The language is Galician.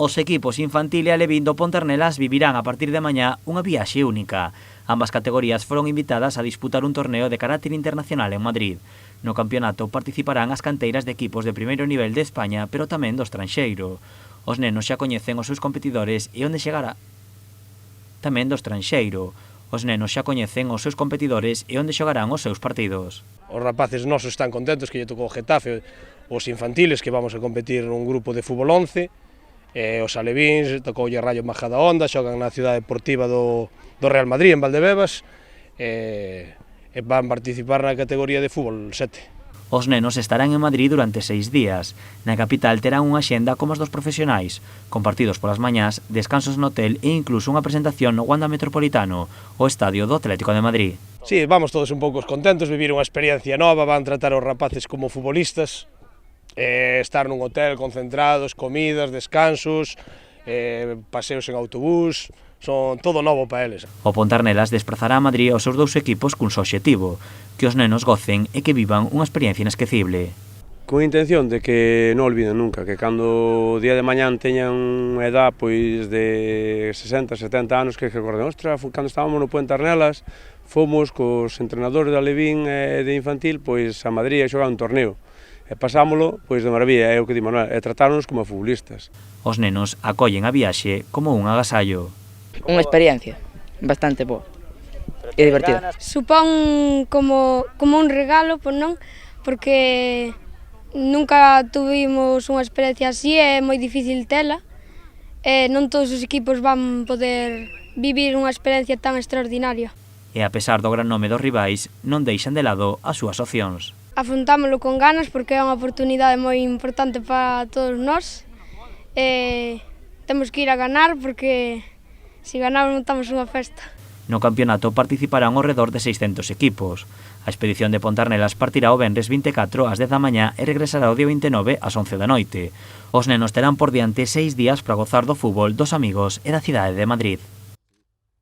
Os equipos infantil e alevín do Pontarnelas vivirán a partir de mañá unha viaxe única. Ambas categorías foron invitadas a disputar un torneo de carácter internacional en Madrid. No campeonato participarán as canteiras de equipos de primeiro nivel de España, pero tamén do estranxeiro. Os nenos xa coñecen os seus competidores e onde chegará tamén do estranxeiro. Os nenos xa coñecen os seus competidores e onde xogarán os seus partidos. Os rapaces nosos están contentos que lle tocou o Getafe, os infantiles que vamos a competir nun grupo de fútbol 11, os alevíns tocoulle Rayo Majadahonda, xogan na cidade deportiva do Real Madrid en Valdebebas e van participar na categoría de fútbol 7. Os nenos estarán en Madrid durante 6 días. Na capital terán unha xenda como os dos profesionais, con partidos polas mañás, descansos no hotel e incluso unha presentación no Wanda Metropolitano, o estadio do Atlético de Madrid. Sí, vamos todos un pouco contentos, vivir unha experiencia nova, van tratar os rapaces como futbolistas, estar nun hotel concentrados, comidas, descansos, paseos en autobús, son todo novo para eles. O Pontarnelas desprazará a Madrid aos seus dous equipos cun só obxectivo, que os nenos gocen e que vivan unha experiencia inesquecible. Con intención de que non olviden nunca, que cando o día de mañán teñan unha edad pois de 60, 70 anos que recorden, ostra, cando estábamos no Pontarnelas, fomos cos entrenadores de alevín e de infantil pois a Madrid a xogar un torneo. E pasámolo pois de maravilla, é o que di Manuel, e tratáronos como futbolistas. Os nenos acollen a viaxe como un agasallo. Unha experiencia bastante boa e divertida. Supón como un regalo, pois non, porque nunca tuvimos unha experiencia así, é moi difícil tela, e non todos os equipos van poder vivir unha experiencia tan extraordinaria. E a pesar do gran nome dos rivais, non deixan de lado as súas opcións. Afrontámolo con ganas porque é unha oportunidade moi importante para todos nós, e temos que ir a ganar porque se ganamos montamos unha festa. No campeonato participarán ao redor de 600 equipos. A expedición de Pontarnelas partirá o venres 24 ás 10 da mañá e regresará o día 29 ás 11 da noite. Os nenos terán por diante 6 días para gozar do fútbol, dos amigos e da cidade de Madrid.